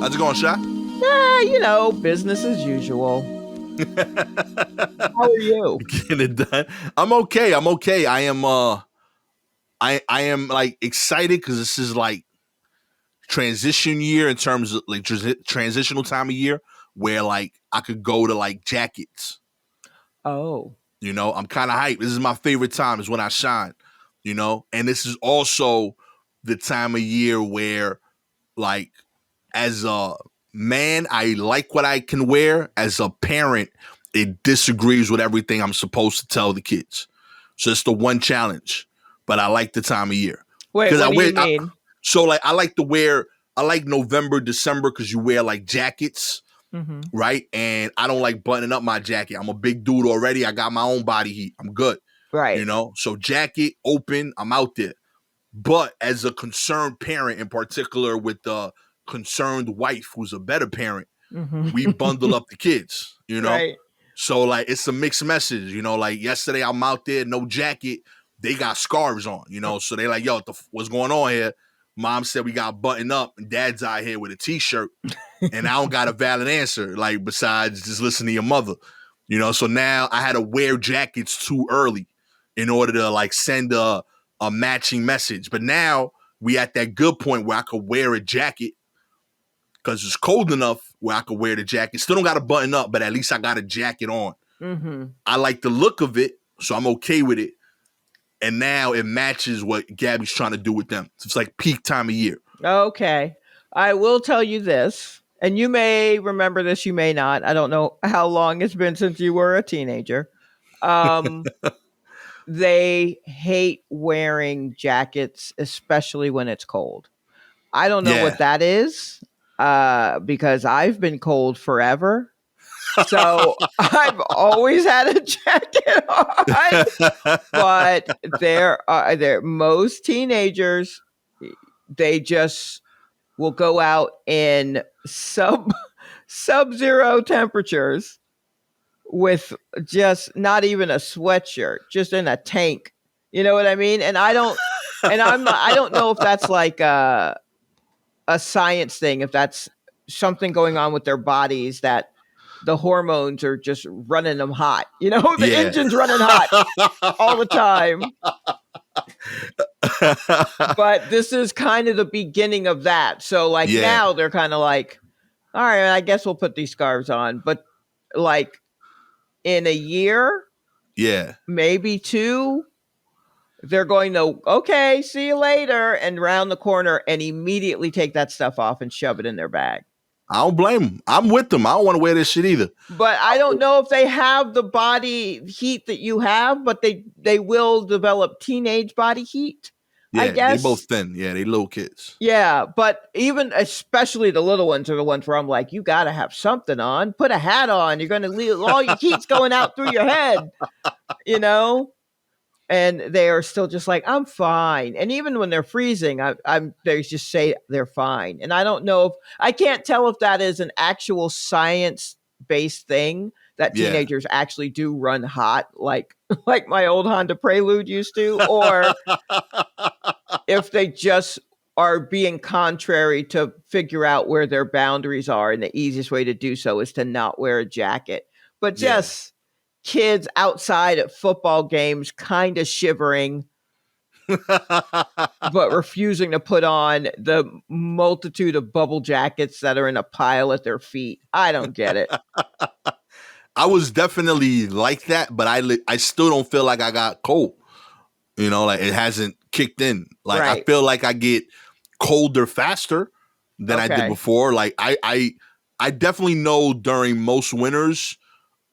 How's it going, Sha? Business as usual. How are you? Getting it done. I'm okay. I'm okay. I am like excited because this is like transition year in terms of like transitional time of year where like I could go to like jackets. Oh, I'm kind of hyped. This is my favorite time is when I shine, and this is also the time of year where like as a man, I like what I can wear. As a parent, it disagrees with everything I'm supposed to tell the kids. So it's the one challenge. But I like the time of year wait, because what do you mean? so like I like to wear. I like November, December because you wear like jackets, Mm-hmm. right? And I don't like buttoning up my jacket. I'm a big dude already. I got my own body heat. I'm good, Right. So jacket open. I'm out there. But as a concerned parent, in particular with the concerned wife who's a better parent, we Mm-hmm. bundle up the kids. Right. So like it's a mixed message, like yesterday I'm out there, no jacket, they got scarves on. So they like, yo, what's going on here? Mom said we got button up and dad's out here with a t-shirt and I don't got a valid answer, like besides just listen to your mother. So now I had to wear jackets too early in order to like send a matching message. But now we at that good point where I could wear a jacket because it's cold enough where I could wear the jacket. Still don't got to button up, but at least I got a jacket on. Mm-hmm. I like the look of it, so I'm okay with it. And now it matches what Gabby's trying to do with them. So it's like peak time of year. Okay. I will tell you this, and you may remember this, you may not. I don't know how long it's been since you were a teenager. Um, they hate wearing jackets, especially when it's cold. I don't know Yeah. what that is, because I've been cold forever. So I've always had a jacket on. But there most teenagers, they just will go out in sub-zero temperatures with just not even a sweatshirt, just in a tank. You know what I mean? And I don't know if that's like a science thing, if that's something going on with their bodies, that the hormones are just running them hot. The Yeah. engine's running hot all the time. But this is kind of the beginning of that. So like Yeah. now they're kind of like, all right, I guess we'll put these scarves on. But like in a year, Yeah. maybe two, they're going to, okay, see you later, and round the corner and immediately take that stuff off and shove it in their bag. I don't blame them. I'm with them. I don't want to wear this shit either. But I don't know if they have the body heat that you have, but they will develop teenage body heat. Yeah, I guess. they both thin. Yeah, they little kids. Yeah, but even especially the little ones are the ones where I'm like, you got to have something on. Put a hat on. You're going to leave all your heat's going out through your head, And they are still just like, I'm fine. And even when they're freezing, they just say they're fine. And I don't know if I can't tell if that is an actual science-based thing that teenagers actually do run hot, like my old Honda Prelude used to, or if they just are being contrary to figure out where their boundaries are, and the easiest way to do so is to not wear a jacket. But just kids outside at football games kind of shivering, but refusing to put on the multitude of bubble jackets that are in a pile at their feet. I don't get it. I was definitely like that, but I still don't feel like I got cold. Like it hasn't kicked in. Like I feel like I get colder faster than I did before. Like I definitely know during most winters,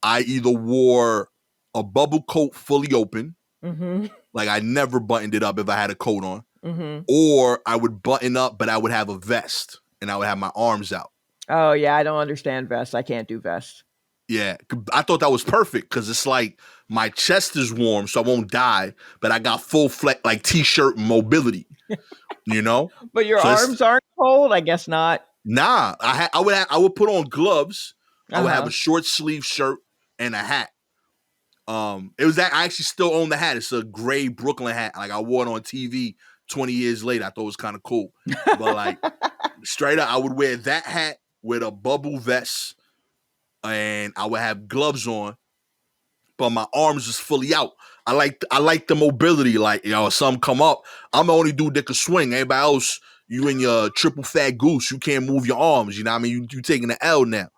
I either wore a bubble coat fully open, like I never buttoned it up if I had a coat on, or I would button up, but I would have a vest and I would have my arms out. Oh yeah, I don't understand vests. I can't do vests. Yeah, I thought that was perfect because it's like my chest is warm, so I won't die, but I got full like t-shirt mobility. But your arms aren't cold? I guess not. Nah, I would put on gloves. I would have a short sleeve shirt and a hat. It was that I actually still own the hat. It's a gray Brooklyn hat. Like I wore it on TV 20 years later. I thought it was kind of cool. But like straight up, I would wear that hat with a bubble vest, and I would have gloves on, but my arms is fully out. I like the mobility. Like, if something come up, I'm the only dude that can swing. Everybody else, you and your triple fat goose, you can't move your arms. You know what I mean? You taking the L now.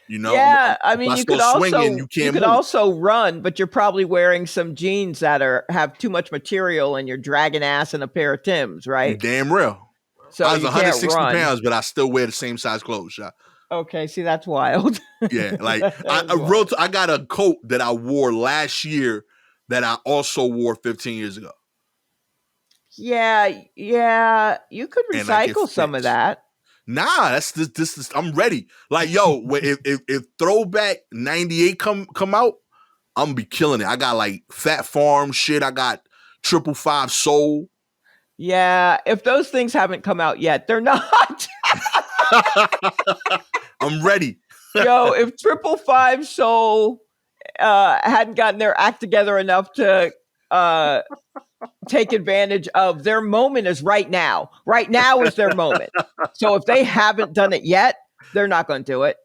Yeah, I If mean, I start swinging, you you can't could move. also run, but you're probably wearing some jeans that have too much material, and you're dragging ass in a pair of Timbs, You right? damn real. So I was you can't 160 run. pounds, but I still wear the same size clothes. Yeah. Okay, see, that's wild. Yeah, like That's wild. I got a coat that I wore last year that I also wore 15 years ago, Yeah, yeah, you could and like it recycle some of fits. that. Nah, that's this. I'm ready. Like, yo, if Throwback '98 come out, I'm gonna be killing it. I got like Fat Farm shit. I got 555 Soul. Yeah, if those things haven't come out yet, they're not. I'm ready. Yo, if 555 Soul hadn't gotten their act together enough to uh, take advantage of their moment is right now. Right now is their moment. So if they haven't done it yet, they're not going to do it.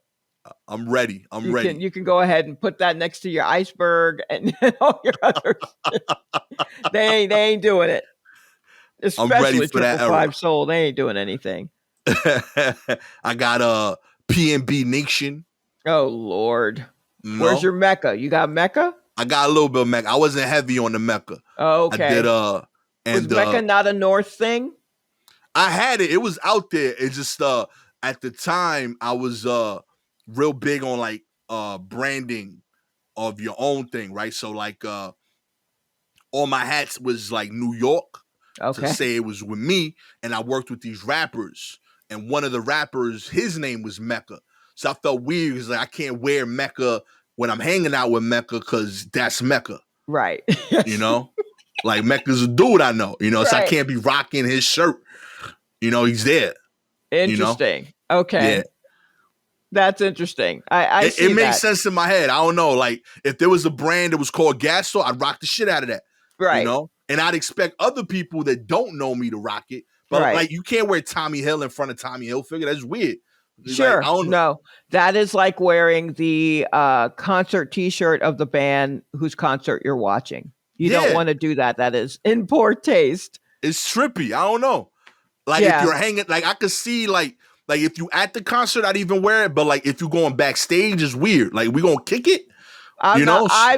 I'm ready. I'm You ready. can go ahead and put that next to your iceberg and all your other shit. They ain't doing it. I'm ready Especially for that era. 555 Soul. They ain't doing anything. I got PNB Nation. Oh Lord. You Where's know? your Mecca? You got Mecca? I got a little bit of Mecca. I wasn't heavy on the Mecca. Oh, okay. I did was Mecca not a North thing? I had it. It was out there. It just at the time I was real big on like branding of your own thing, right? So like all my hats was like New York to Okay. say it was with me, and I worked with these rappers, and one of the rappers, his name was Mecca. So I felt weird because like I can't wear Mecca when I'm hanging out with Mecca because that's Mecca. Right. You know? Like Mecca's a dude I know, you know, so I Right. can't be rocking his shirt. You know, he's there. Interesting. Okay. Yeah. That's interesting. I see it makes that. sense in my head. I don't know. Like if there was a brand that was called Gastor, I'd rock the shit out of that. Right. You know? And I'd expect other people that don't know me to rock it. But Right. like you can't wear Tommy Hill in front of Tommy Hilfiger. That's weird. Sure. Like, I don't know. No. That is like wearing the concert t-shirt of the band whose concert you're watching. You don't want to do that. That is in poor taste. It's trippy. I don't know. Like if you're hanging, like I could see like if you at the concert, I'd even wear it. But like if you going backstage, it's weird. Like we gonna kick it. I'm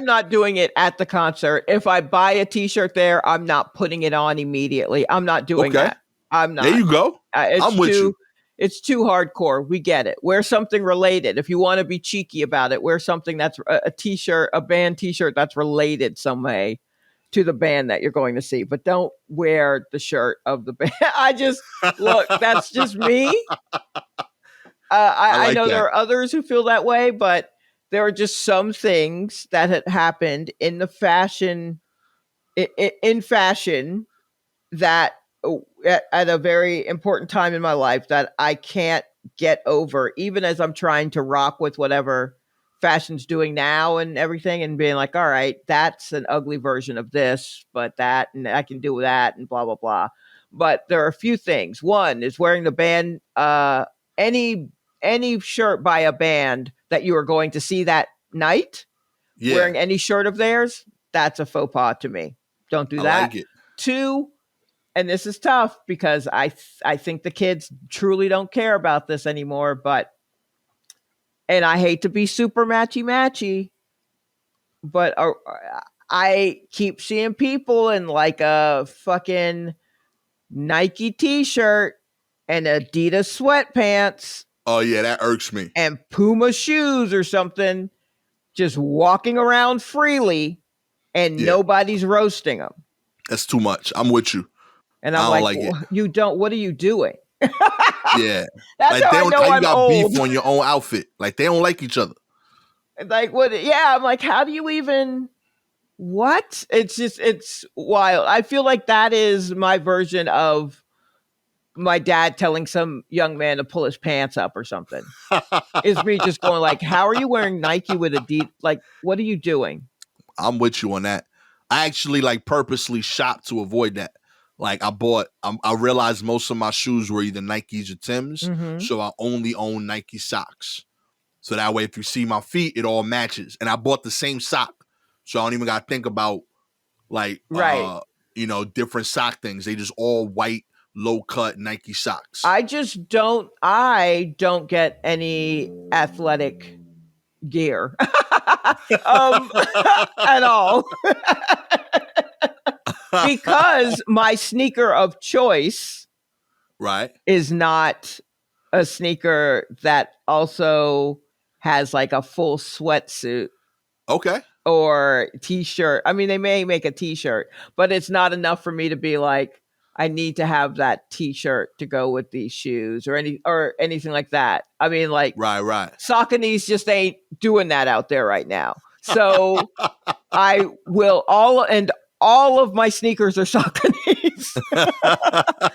not doing it at the concert. If I buy a t-shirt there, I'm not putting it on immediately. I'm not doing that. I'm not. There you go. I'm with you. It's too hardcore. We get it. Wear something related. If you want to be cheeky about it, wear something that's a t-shirt, a band t-shirt that's related some way to the band that you're going to see. But don't wear the shirt of the band. Look, that's just me. I know there are others who feel that way, but there are just some things that had happened in the fashion, in fashion that at a very important time in my life that I can't get over, even as I'm trying to rock with whatever fashion's doing now and everything, and being like, all right, that's an ugly version of this, but that, and I can do that, and blah, blah, blah. But there are a few things. One is wearing the band, any shirt by a band that you are going to see that night, wearing any shirt of theirs, that's a faux pas to me. Don't do that. Like it. Two, and this is tough because I think the kids truly don't care about this anymore, and I hate to be super matchy, but I keep seeing people in like a fucking Nike t-shirt and Adidas sweatpants. Oh yeah, that irks me. And Puma shoes or something, just walking around freely, and nobody's roasting them. That's too much. I'm with you. And I'm like you don't. What are you doing? Yeah, that's like how I know you I'm got old. beef on your own outfit. Like they don't like each other. Like what? Yeah, I'm like, how do you even? What? It's wild. I feel like that is my version of my dad telling some young man to pull his pants up or something. Is me just going like, how are you wearing Nike with Adidas? Like, what are you doing? I'm with you on that. I actually like purposely shop to avoid that. Like I realized most of my shoes were either Nikes or Timbs, Mm-hmm. so I only own Nike socks. So that way, if you see my feet, it all matches. And I bought the same sock, so I don't even got to think about like Right. different sock things. They just all white, low cut Nike socks. I don't get any athletic gear at all because my sneaker of choice Right. is not a sneaker that also has like a full sweatsuit Okay. or t-shirt. I mean, they may make a t-shirt, but it's not enough for me to be like, I need to have that t-shirt to go with these shoes or anything like that. I mean, like Right. Sauconys just ain't doing that out there right now. So I will all of my sneakers are Sauconys.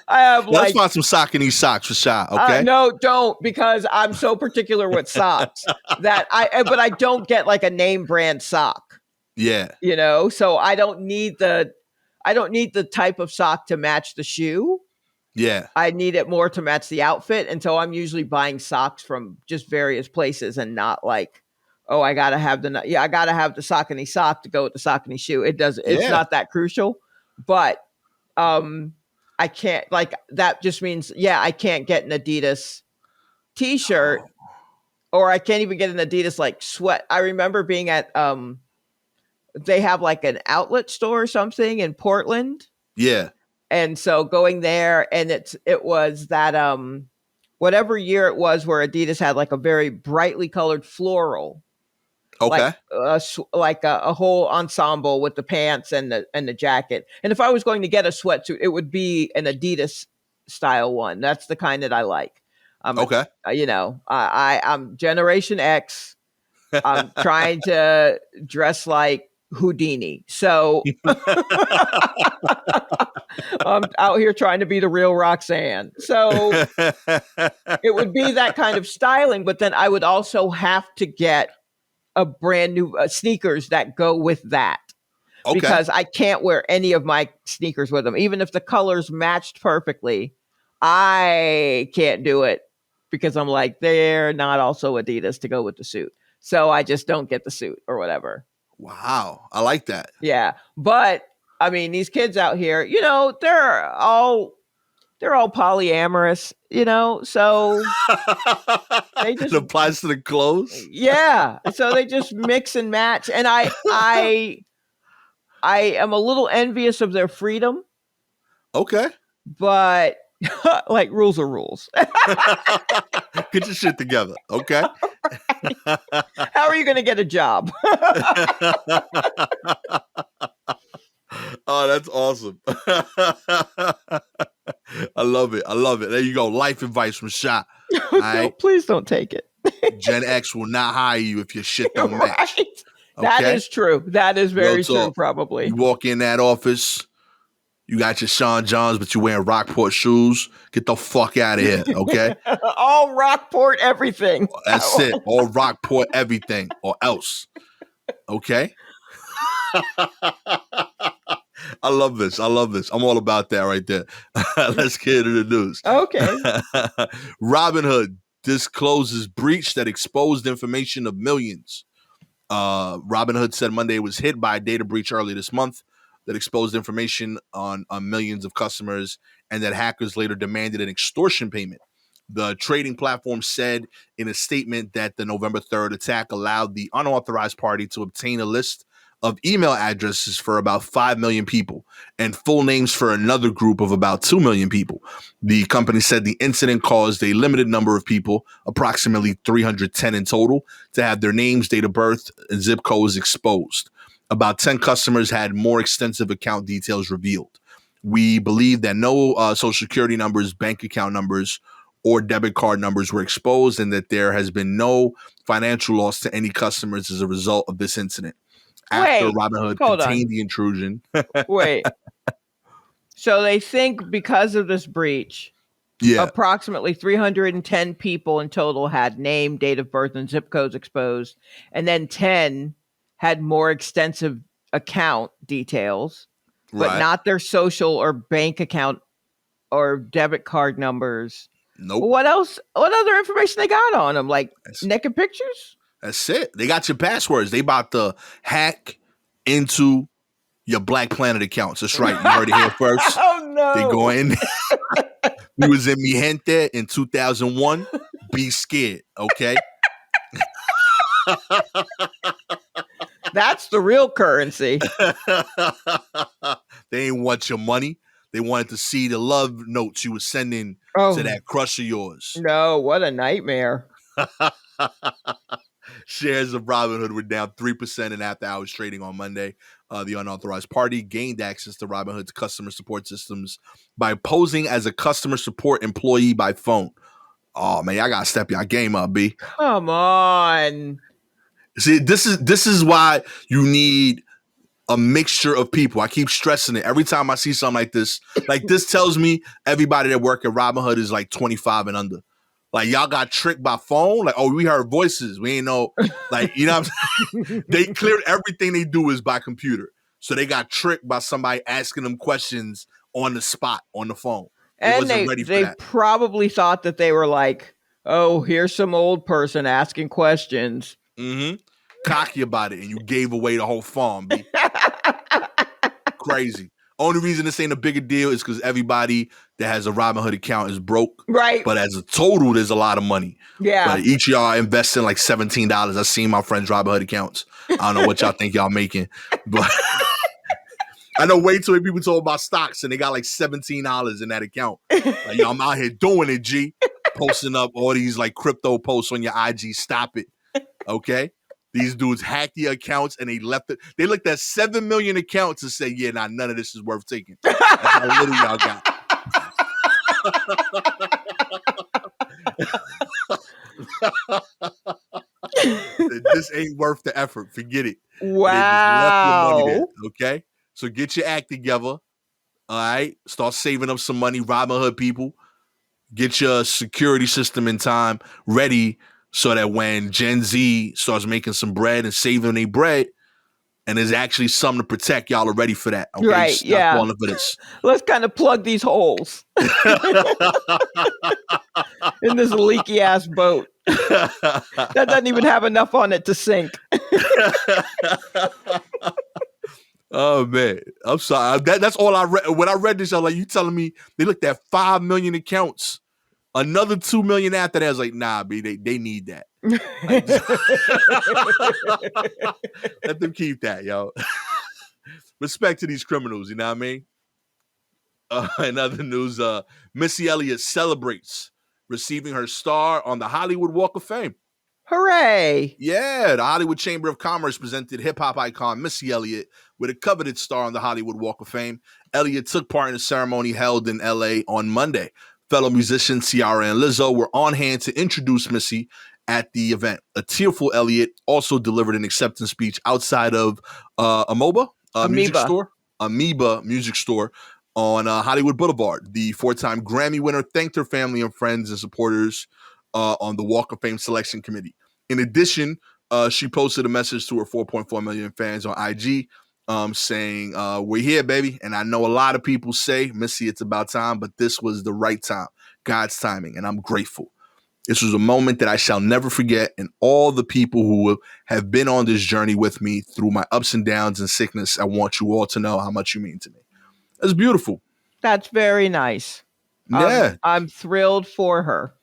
I have Let's like find some Saucony socks for Sha. Okay. no, don't, because I'm so particular with socks that but I don't get like a name brand sock, Yeah. so I don't need the type of sock to match the shoe. Yeah. I need it more to match the outfit. And so I'm usually buying socks from just various places and not like, oh, I got to have the Saucony sock to go with the Saucony shoe. It's not that crucial, but I can't, like, that just means, I can't get an Adidas t-shirt or I can't even get an Adidas like sweat. I remember being at, they have like an outlet store or something in Portland. Yeah. And so going there, and it was that whatever year it was where Adidas had like a very brightly colored floral, Okay. like a whole ensemble with the pants and the jacket. And if I was going to get a sweatsuit, it would be an Adidas style one. That's the kind that I like. Okay. I'm Generation X. I'm trying to dress like Houdini. So I'm out here trying to be the real Roxanne. So it would be that kind of styling, but then I would also have to get a brand new sneakers that go with that. Okay. Because I can't wear any of my sneakers with them. Even if the colors matched perfectly, I can't do it because I'm like, they're not also Adidas to go with the suit. So I just don't get the suit or whatever. Wow. I like that. Yeah. But I mean, these kids out here, they're all polyamorous, so they just it applies to the clothes. Yeah. So they just mix and match. And I am a little envious of their freedom. Okay. But like, rules are rules. Get your shit together. Okay. How are you going to get a job? Oh, that's awesome. I love it. There you go. Life advice from Sha. No, right? Please don't take it. Gen X will not hire you if your shit don't match. Right. Okay? That is true. That is very true, probably. You walk in that office, you got your Sean Johns, but you're wearing Rockport shoes. Get the fuck out of here, okay? All Rockport everything. That's it. All Rockport everything or else. Okay? I love this. I'm all about that right there. Let's get into the news. Okay. Robinhood discloses breach that exposed information of millions. Robinhood said Monday it was hit by a data breach earlier this month that exposed information on millions of customers and that hackers later demanded an extortion payment. The trading platform said in a statement that the November 3rd attack allowed the unauthorized party to obtain a list of email addresses for about 5 million people and full names for another group of about 2 million people. The company said the incident caused a limited number of people, approximately 310 in total, to have their names, date of birth, and zip codes exposed. About 10 customers had more extensive account details revealed. We believe that no social security numbers, bank account numbers, or debit card numbers were exposed and that there has been no financial loss to any customers as a result of this incident. After Robinhood contained the intrusion. Wait. So they think because of this breach, approximately 310 people in total had name, date of birth, and zip codes exposed. And then 10 had more extensive account details. but Right. not their social or bank account or debit card numbers. Nope. What else? What other information they got on them? Like That's, naked pictures? that's it. They got your passwords. They about to hack into your Black Planet accounts. That's right. You heard it here first. Oh no! They go in. We was in Mi Gente in 2001. Be scared, okay? That's the real currency. They ain't want your money. They wanted to see the love notes you were sending to that crush of yours. No, what a nightmare. Shares of Robinhood were down 3% in after hours trading on Monday. The unauthorized party gained access to Robinhood's customer support systems by posing as a customer support employee by phone. Oh man, I gotta step y'all game up, B. Come on. See, this is why you need a mixture of people. I keep stressing it every time I see something like this. Like this tells me everybody that work at Robinhood is like 25 and under. Like y'all got tricked by phone. Like, oh, we heard voices. We ain't know. Like, you know what I'm saying? They cleared everything they do is by computer. So they got tricked by somebody asking them questions on the spot on the phone. And they probably thought that they were like, oh, here's some old person asking questions. Mm-hmm. Cocky about it, and you gave away the whole farm, B. Crazy. Only reason this ain't a bigger deal is because everybody that has a Robinhood account is broke. Right. But as a total, there's a lot of money. Yeah. But each of y'all investing like $17. I've seen my friends' Robinhood accounts. I don't know what y'all think y'all making. But I know way too many people talk about stocks and they got like $17 in that account. Like, yo, I'm out here doing it, G. Posting up all these like crypto posts on your IG. Stop it. Okay? These dudes hacked the accounts and they left it. They looked at 7 million accounts and said, yeah, nah, none of this is worth taking. That's how little y'all got. This ain't worth the effort. Forget it. Wow. They just left your money there, okay? So get your act together. All right? Start saving up some money, Robinhood people. Get your security system in time ready so that when Gen Z starts making some bread and saving their bread, and there's actually something to protect, y'all are ready for that. Okay? Right, Stop yeah. falling for this. Let's kind of plug these holes in this leaky ass boat. That doesn't even have enough on it to sink. Oh man, I'm sorry. That's all I read. When I read this, I was like, you telling me they looked at 5 million accounts, another 2 million after that. I was like, nah, B, they need that. Let them keep that, yo. Respect to these criminals, you know what I mean? In other news, Missy Elliott celebrates receiving her star on the Hollywood Walk of Fame. Hooray! Yeah, the Hollywood Chamber of Commerce presented hip-hop icon Missy Elliott with a coveted star on the Hollywood Walk of Fame. Elliott took part in a ceremony held in L.A. on Monday. Fellow musicians Ciara and Lizzo were on hand to introduce Missy at the event. A tearful Elliott also delivered an acceptance speech outside of Amoeba Music Store. Amoeba Music Store on Hollywood Boulevard. The 4-time Grammy winner thanked her family and friends and supporters on the Walk of Fame selection committee. In addition, she posted a message to her 4.4 million fans on IG saying, we're here, baby. And I know a lot of people say, Missy, it's about time, but this was the right time, God's timing, and I'm grateful. This was a moment that I shall never forget, and all the people who have been on this journey with me through my ups and downs and sickness, I want you all to know how much you mean to me. That's beautiful. That's very nice. Yeah. I'm thrilled for her.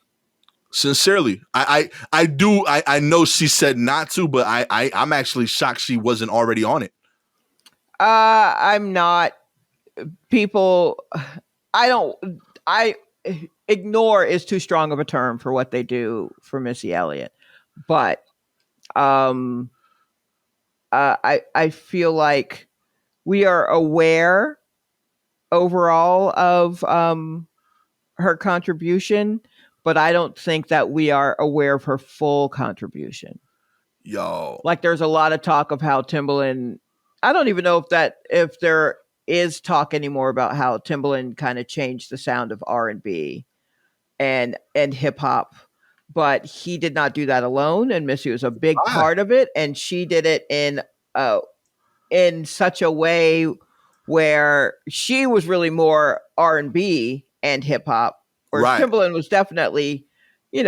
Sincerely. I know she said not to, but I'm actually shocked she wasn't already on it. I'm not. People, I ignore is too strong of a term for what they do for Missy Elliott, but I feel like we are aware overall of her contribution, but I don't think that we are aware of her full contribution. Yo, like there's a lot of talk of how Timbaland. I don't even know if there is talk anymore about how Timbaland kind of changed the sound of R&B and hip hop, but he did not do that alone. And Missy was a big part of it, and she did it in such a way where she was really more R&B and hip hop, whereas Right. Timbaland was definitely, in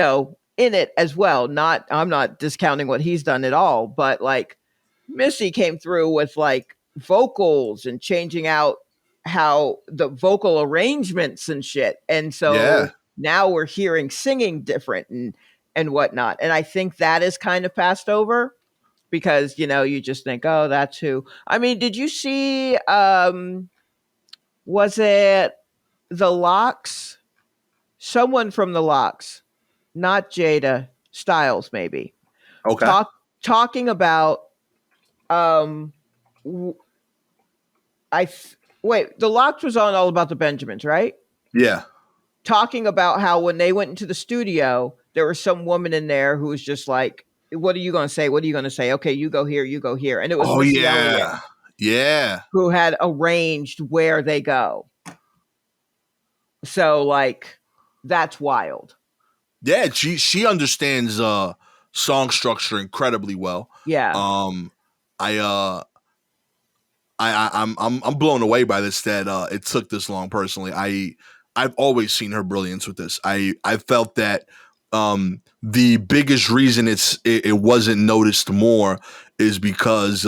it as well. I'm not discounting what he's done at all, but like Missy came through with like vocals and changing out how the vocal arrangements and shit. And Yeah. so now we're hearing singing different and whatnot. And I think that is kind of passed over because, you just think, oh, that's who. I mean, did you see was it the Locks? Someone from the Locks, not Jada Styles, maybe. Okay. Talking about um wait, the Locks was on All About the Benjamins, right? Yeah. Talking about how when they went into the studio, there was some woman in there who was just like, "What are you going to say? What are you going to say? Okay, you go here, you go here," and it was Oh Missy Elliott yeah. Yeah. who had arranged where they go. So like, that's wild. Yeah, she understands song structure incredibly well. Yeah. Um I I'm blown away by this that it took this long personally. I've always seen her brilliance with this. I felt that the biggest reason it wasn't noticed more is because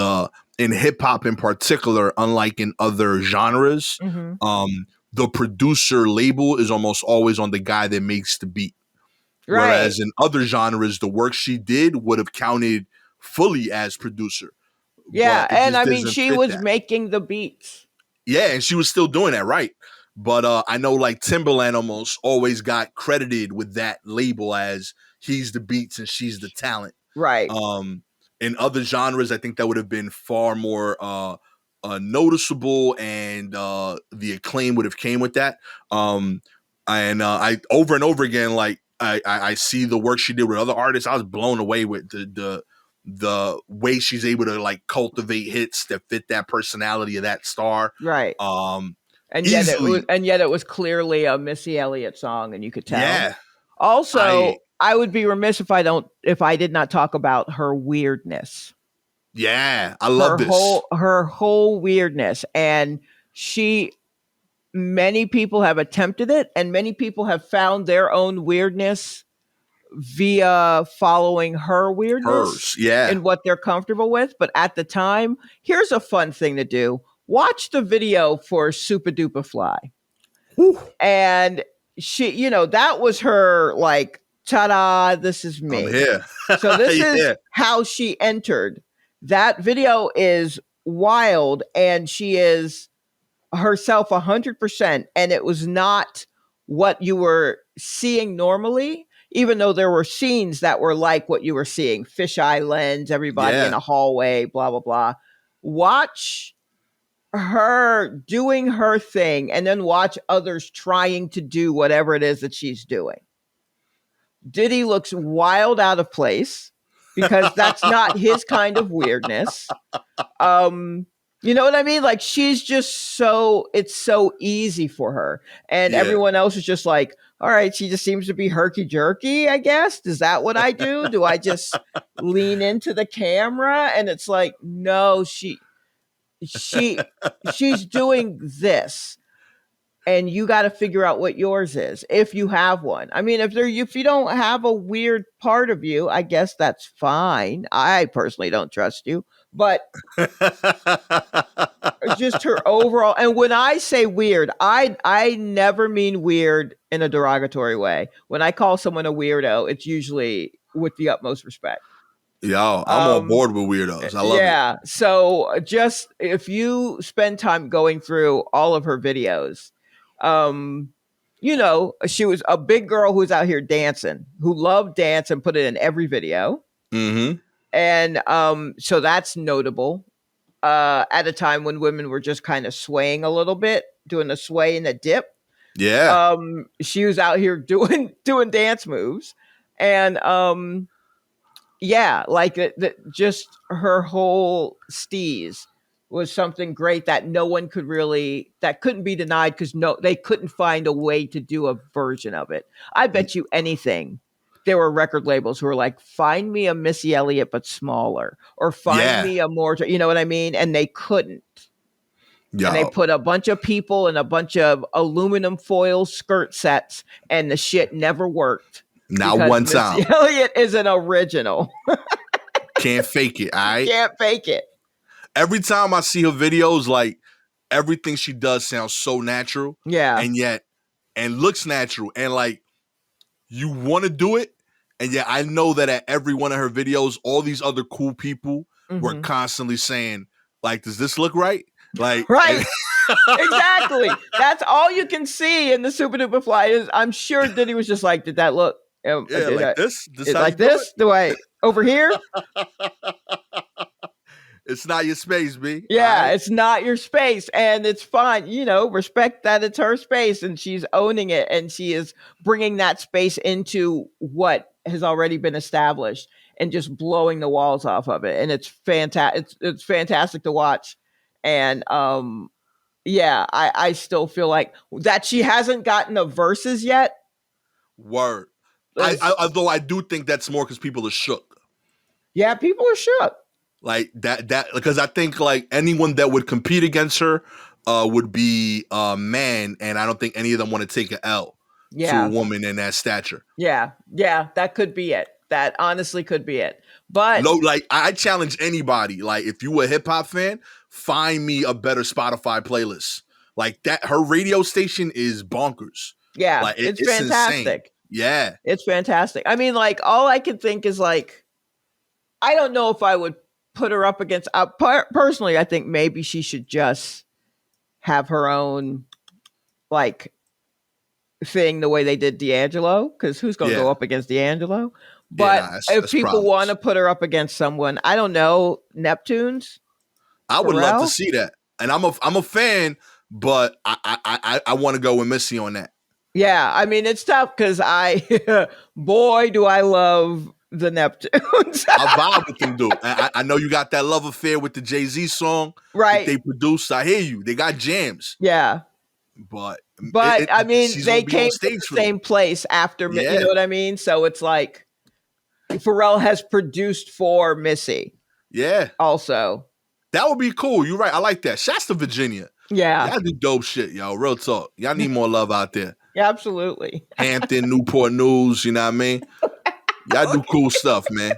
in hip hop in particular, unlike in other genres, Mm-hmm. the producer label is almost always on the guy that makes the beat. Right. Whereas in other genres, the work she did would have counted fully as producer, Yeah, but it and just I mean, doesn't she fit was that. making the beats. Yeah, and she was still doing that, right? But I know like Timberland almost always got credited with that label as he's the beats and she's the talent. Right. Um, in other genres, I think that would have been far more noticeable, and the acclaim would have came with that. And I over and over again, like I see the work she did with other artists. I was blown away with the way she's able to like cultivate hits that fit that personality of that star. Right. Um, And easily, yet it was clearly a Missy Elliott song, and you could tell. yeah. Also, I I would be remiss if I did not talk about her weirdness. Yeah, I love this. Her whole weirdness. And she many people have attempted it, and many people have found their own weirdness via following her weirdness Hers, yeah. and what they're comfortable with. But at the time, here's a fun thing to do. Watch the video for Super Duper Fly. Whew. And she, that was her like, ta-da, this is I'm me. here. So this is Yeah. how she entered. That video is wild, and she is herself 100%, and it was not what you were seeing normally, even though there were scenes that were like what you were seeing, fisheye lens, everybody in Yeah. a hallway, blah blah blah. Watch her doing her thing, and then watch others trying to do whatever it is that she's doing. Diddy looks wild out of place because that's not his kind of weirdness. You know what I mean? Like, she's just it's so easy for her. And Yeah. everyone else is just like, all right, she just seems to be herky jerky, I guess. Is that what I do? Do I just lean into the camera? And it's like, no, she's doing this. And you got to figure out what yours is if you have one. I mean, if you don't have a weird part of you, I guess that's fine. I personally don't trust you, but just her overall. And when I say weird, I never mean weird in a derogatory way. When I call someone a weirdo, it's usually with the utmost respect. Yo, I'm on board with weirdos. I love it. Yeah. So just if you spend time going through all of her videos, she was a big girl who was out here dancing, who loved dance and put it in every video. Mm-hmm. And so that's notable. At a time when women were just kind of swaying a little bit, doing a sway and a dip. Yeah. She was out here doing dance moves, and yeah, like just her whole steez was something great that that couldn't be denied because they couldn't find a way to do a version of it. I bet you anything there were record labels who were like, find me a Missy Elliott but smaller, or find Yeah. me a more, you know what I mean? And they couldn't. And they Yo, put a bunch of people in a bunch of aluminum foil skirt sets, and the shit never worked not because one Missy time. Elliott is an original. Can't fake it, all You right? can't fake it. Every time I see her videos, like everything she does sounds so natural Yeah. and looks natural. And like you want to do it. And yet I know that at every one of her videos, all these other cool people were Mhm. constantly saying, like, does this look right? Like, Right. Exactly. That's all you can see in the Super Duper Fly is I'm sure Diddy was just like, did that look yeah, did like I, this how you like do this? Do I over here? it? It's not your space, B. All Yeah, right. it's not your space and it's fine. Respect that it's her space and she's owning it and she is bringing that space into what has already been established and just blowing the walls off of it. And it's fantastic. It's fantastic to watch. And yeah, I still feel like that she hasn't gotten the verses yet. Word. Is, Although I do think that's more because people are shook. yeah, people are shook. Like that because I think like anyone that would compete against her would be a man, and I don't think any of them want to take an L to a Yeah. woman in that stature. Yeah. Yeah. That could be it. That honestly could be it. But Like I challenge anybody. Like if you a hip hop fan, find me a better Spotify playlist. Like that, her radio station is bonkers. yeah, Like it's it's insane. fantastic. Yeah. It's fantastic. I mean, like, all I can think is like, I don't know if I would put her up against. Personally, I think maybe she should just have her own like thing the way they did D'Angelo, because who's going to go Yeah. up against D'Angelo? Yeah, But nah, if that's people want problems. to put her up against someone, I don't know, Neptunes, I would love to Pharrell. see that. And I'm a fan, but I want to go with Missy on that. Yeah, I mean it's tough because boy, do I love the Neptunes. I vibe with them, dude. I know you got that love affair with the Jay-Z song that Right? they produced. I hear you. They got jams, Yeah. but But I mean, she's they gonna be on came from stage the for them. same place after, you Yeah, know what I mean? So it's like Pharrell has produced for Missy yeah. also. That would be cool. You're right. I like that. Shouts to Virginia. Yeah, Y'all do dope shit, yo. Real talk. Y'all need more love out there. yeah, absolutely. Hampton, Newport News, you know what I mean? Y'all do cool stuff, man.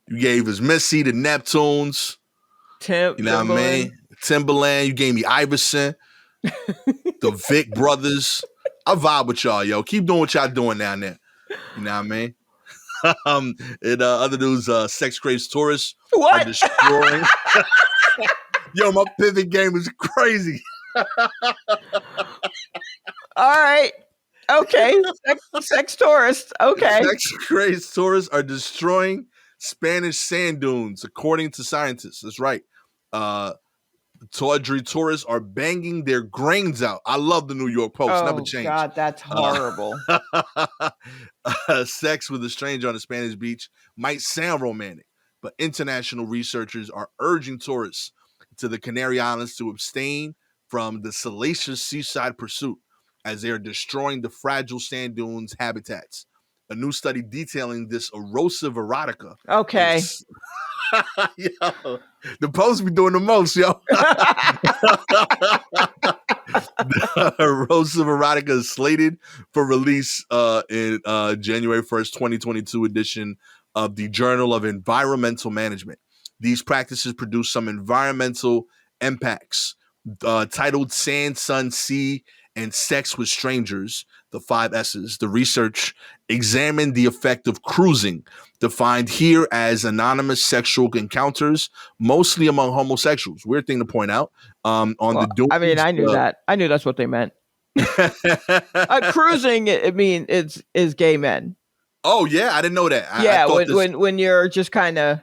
You gave us Missy, the Neptunes, you know what I mean? Timberland, you gave me Iverson, the Vic brothers. I vibe with y'all, yo. Keep doing what y'all doing down there. You know what I mean? And other news, sex crazed tourists are What? destroying. Yo, my pivot game is crazy. All right. Okay. Sex tourists. Okay. Sex crazed tourists are destroying Spanish sand dunes, according to scientists. That's right. Tawdry tourists are banging their grains out. I love the New York Post. Never Oh change. God, that's horrible. Sex with a stranger on a Spanish beach might sound romantic, but international researchers are urging tourists to the Canary Islands to abstain from the salacious seaside pursuit as they are destroying the fragile sand dunes habitats. A new study detailing this erosive erotica. Okay. Yo, the Post be doing the most, yo. The erosive erotica is slated for release in January 1st, 2022 edition of the Journal of Environmental Management. These practices produce some environmental impacts titled Sand, Sun, Sea, and Sex with Strangers, the 5 S's. The research examined the effect of cruising, defined here as anonymous sexual encounters, mostly among homosexuals. Weird thing to point out. The dunes. I mean, I knew that. I knew that's what they meant. Cruising, is gay men. Oh yeah, I didn't know that. Yeah, I thought when you're just kind of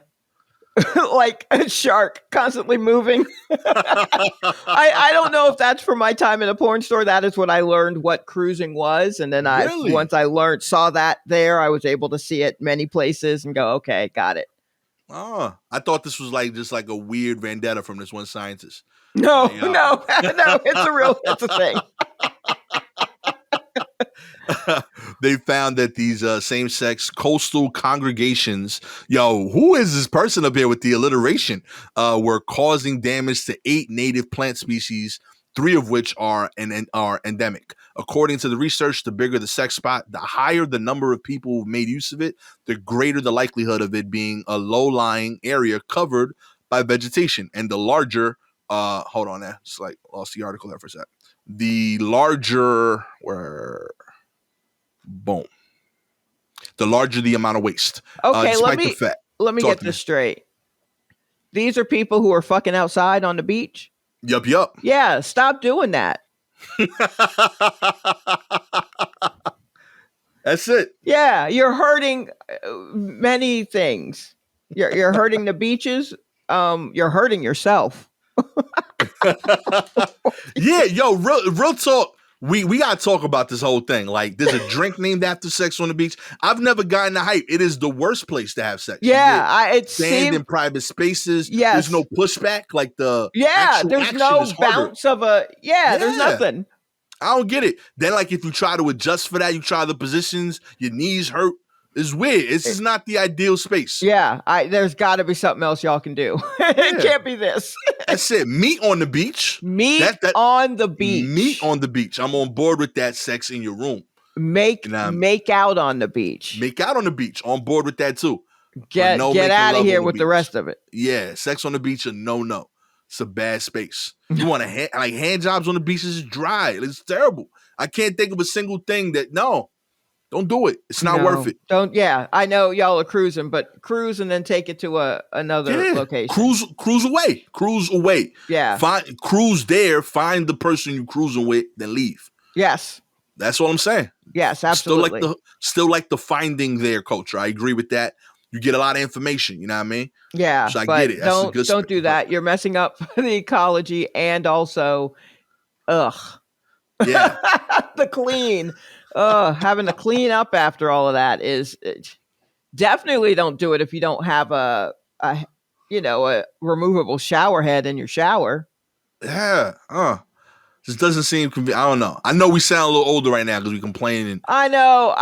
like a shark constantly moving. I don't know if that's from my time in a porn store. That is what I learned what cruising was. And then Really? once I saw that there, I was able to see it many places and go, okay, got it. Oh, I thought this was like just like a weird vendetta from this one scientist. No, no, it's a thing. They found that these same-sex coastal congregations, who is this person up here with the alliteration, were causing damage to 8 native plant species, 3 of which are endemic. According to the research, the bigger the sex spot, the higher the number of people who've made use of it, the greater the likelihood of it being a low-lying area covered by vegetation. And the larger, hold on there, just like lost the article there for a sec. The larger, boom. The larger the amount of waste. Okay, despite the fact. let me get this straight. These are people who are fucking outside on the beach? Yup. Yeah, stop doing that. That's it. Yeah, you're hurting many things. You're hurting the beaches. You're hurting yourself. Yeah, real talk. We gotta talk about this whole thing. Like, there's a drink named after sex on the beach. I've never gotten the hype. It is the worst place to have sex. Yeah, it's sand in private spaces. Yes. There's no pushback. Like there's no bounce of there's nothing. I don't get it. Then, like, if you try to adjust for that, you try the positions, your knees hurt. It's weird. This is not the ideal space. Yeah, there's got to be something else y'all can do. It can't be this. That's it. Meet on the beach. Meet on the beach. Meet on the beach. I'm on board with that. Sex in your room. Make out on the beach. Make out on the beach. On board with that too. Get out of here with the rest of it. Yeah, sex on the beach a no. It's a bad space. You want to hand jobs on the beach is dry. It's terrible. I can't think of a single thing that don't do it. It's not worth it. Don't. Yeah, I know y'all are cruising, but cruise and then take it to another location. Cruise away. Yeah. Cruise there. Find the person you're cruising with, then leave. Yes. That's what I'm saying. Yes, absolutely. Still like the finding there culture. I agree with that. You get a lot of information. You know what I mean? Yeah. So I get it. That's don't do that. You're messing up the ecology and also, Yeah. the clean. Having to clean up after all of that is definitely don't do it if you don't have a removable shower head in your shower. Yeah. Just doesn't seem convenient. I don't know. I know we sound a little older right now because we complaining. I know,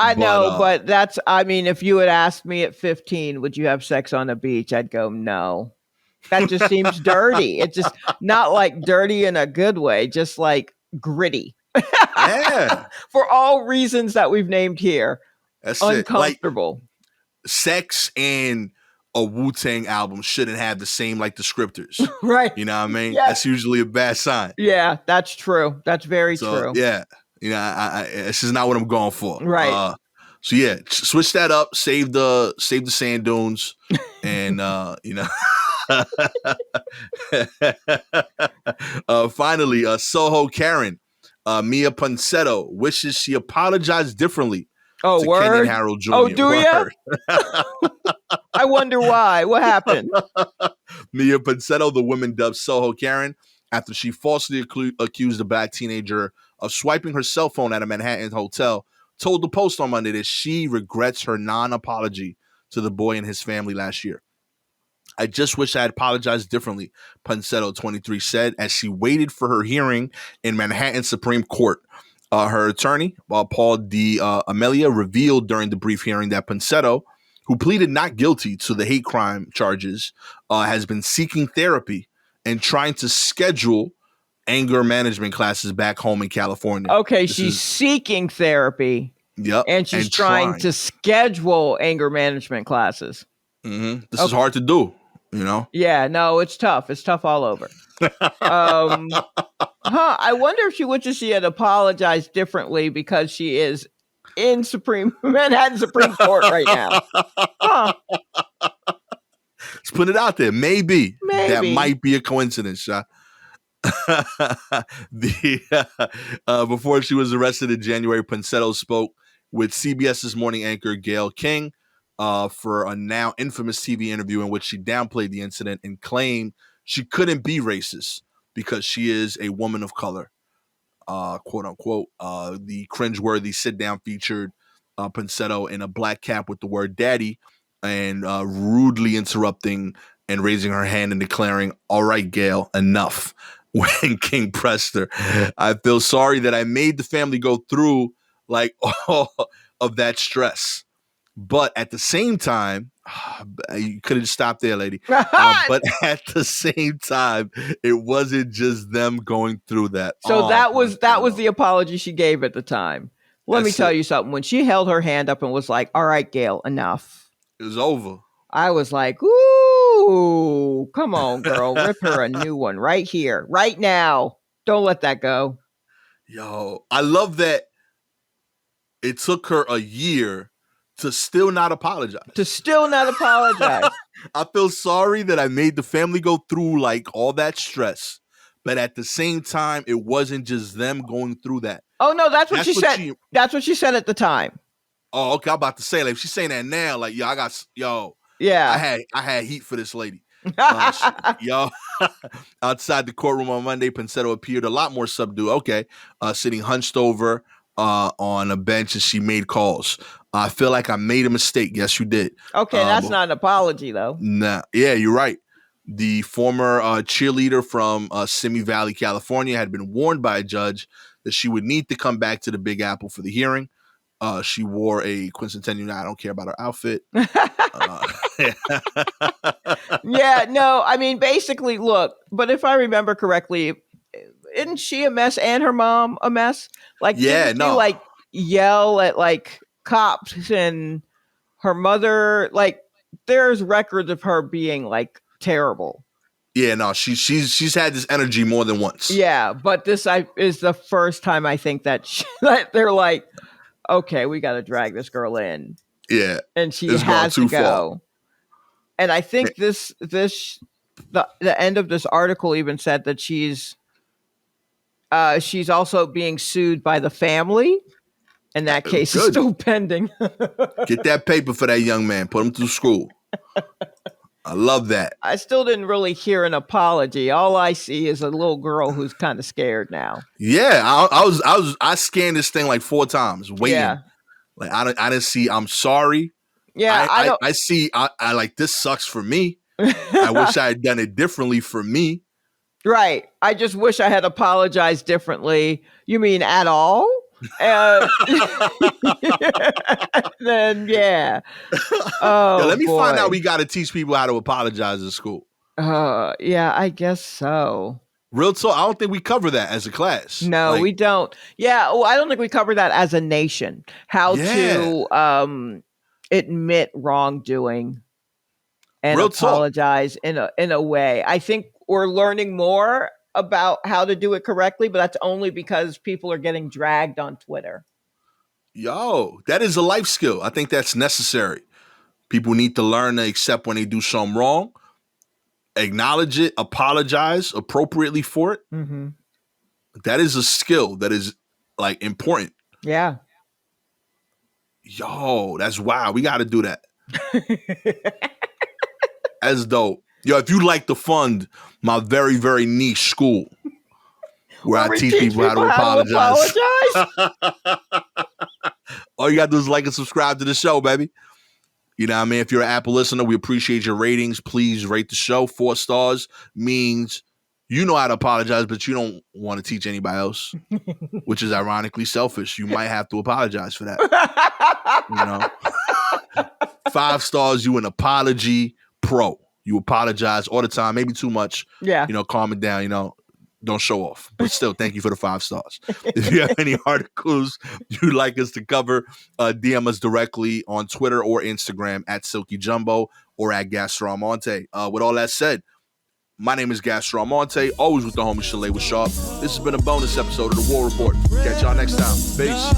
but if you had asked me at 15, would you have sex on the beach? I'd go, no. That just seems dirty. It's just not like dirty in a good way, just like gritty. Yeah. For all reasons that we've named here. That's uncomfortable. Like, sex and a Wu-Tang album shouldn't have the same descriptors. Right. You know what I mean? Yes. That's usually a bad sign. Yeah, that's true. That's very true. Yeah. This is not what I'm going for. Right. So yeah, switch that up, save the sand dunes, and finally, Soho Karen, Mia Ponsetto wishes she apologized differently. Oh, to word? Ken and Harold Jr. Oh, do you? I wonder why. What happened? Mia Ponsetto, the woman dubbed Soho Karen, after she falsely accused a black teenager of swiping her cell phone at a Manhattan hotel, told the Post on Monday that she regrets her non-apology to the boy and his family last year. I just wish I had apologized differently, Ponsetto, 23, said as she waited for her hearing in Manhattan Supreme Court. Her attorney, Paul D. Amelia, revealed during the brief hearing that Ponsetto, who pleaded not guilty to the hate crime charges, has been seeking therapy and trying to schedule anger management classes back home in California. Okay, she's seeking therapy. Yep. And she's trying to schedule anger management classes. Mm-hmm. This is hard to do, Yeah, no, it's tough. It's tough all over. I wonder if she wishes she had apologized differently because she is in Manhattan Supreme Court right now. Let's put it out there. Maybe. That might be a coincidence, Sha. Before she was arrested in January, Ponsetto spoke with CBS's morning anchor Gayle King for a now infamous TV interview in which she downplayed the incident and claimed she couldn't be racist because she is a woman of color, quote unquote. The cringeworthy sit-down featured Ponsetto in a black cap with the word daddy and rudely interrupting and raising her hand and declaring, "All right, Gayle, enough." When King pressed her, "I feel sorry that I made the family go through like all of that stress. But at the same time, you could have stopped there, lady. But at the same time, it wasn't just them going through that. So that was the apology she gave at the time. Let me tell you something. When she held her hand up and was like, "All right, Gail, enough," it was over. I was like, "Ooh, come on, girl, rip her a new one right here, right now. Don't let that go." Yo, I love that it took her a year to still not apologize. I feel sorry that I made the family go through like all that stress. But at the same time, it wasn't just them going through that. Oh, no, that's what she said. That's what she said at the time. Oh, okay. I'm about to say, like, she's saying that now. Like, yeah. I had heat for this lady. Outside the courtroom on Monday, Pensetto appeared a lot more subdued. Okay. Sitting hunched over on a bench, and she made calls. I feel like I made a mistake. Yes, you did. Okay, that's not an apology, though. Nah. Yeah, you're right. The former cheerleader from Simi Valley, California, had been warned by a judge that she would need to come back to the Big Apple for the hearing. She wore a quincentennial. I don't care about her outfit. Yeah, no, I mean, basically, look, but if I remember correctly, isn't she a mess and her mom a mess? Like, didn't she, like, yell at, like, cops and her mother? Like, there's records of her being, like, terrible. Yeah, no, she's had this energy more than once. Yeah, but this is the first time I think that they're like, okay, we got to drag this girl in. Yeah, and she has to go. Far. And I think the end of this article even said that she's also being sued by the family, and that case is still pending. Get that paper for that young man. Put him through school. I love that. I still didn't really hear an apology. All I see is a little girl who's kind of scared now. Yeah, I scanned this thing like 4 times, waiting. Yeah. Like I didn't see. I'm sorry. Yeah, I see. I like, this sucks for me. I wish I had done it differently for me. Right. I just wish I had apologized differently. You mean at all? Then yeah. Oh, let me find out. We got to teach people how to apologize in school. Yeah, I guess so. Real talk. I don't think we cover that as a class. No, we don't. Yeah, well, I don't think we cover that as a nation. How to admit wrongdoing and apologize in a way. I think we're learning more about how to do it correctly, but that's only because people are getting dragged on Twitter. Yo, that is a life skill. I think that's necessary. People need to learn to accept when they do something wrong, acknowledge it, apologize appropriately for it. Mm-hmm. That is a skill that is like important. Yeah. Yo, that's wild. We got to do that. That's dope. Yo, if you'd like to fund my very, very niche school where I teach people how to apologize. All you got to do is like and subscribe to the show, baby. You know what I mean? If you're an Apple listener, we appreciate your ratings. Please rate the show. 4 stars means you know how to apologize, but you don't want to teach anybody else, which is ironically selfish. You might have to apologize for that. You know? 5 stars, you an apology pro. You apologize all the time, maybe too much. Yeah. You know, calm it down, you know. Don't show off. But still, thank you for the 5 stars. If you have any articles you'd like us to cover, DM us directly on Twitter or Instagram at Silky Jumbo or at Gastor Almonte. With all that said, my name is Gastor Almonte, always with the homie Shalewa Sharpe. This has been a bonus episode of The War Report. Catch y'all next time. Peace.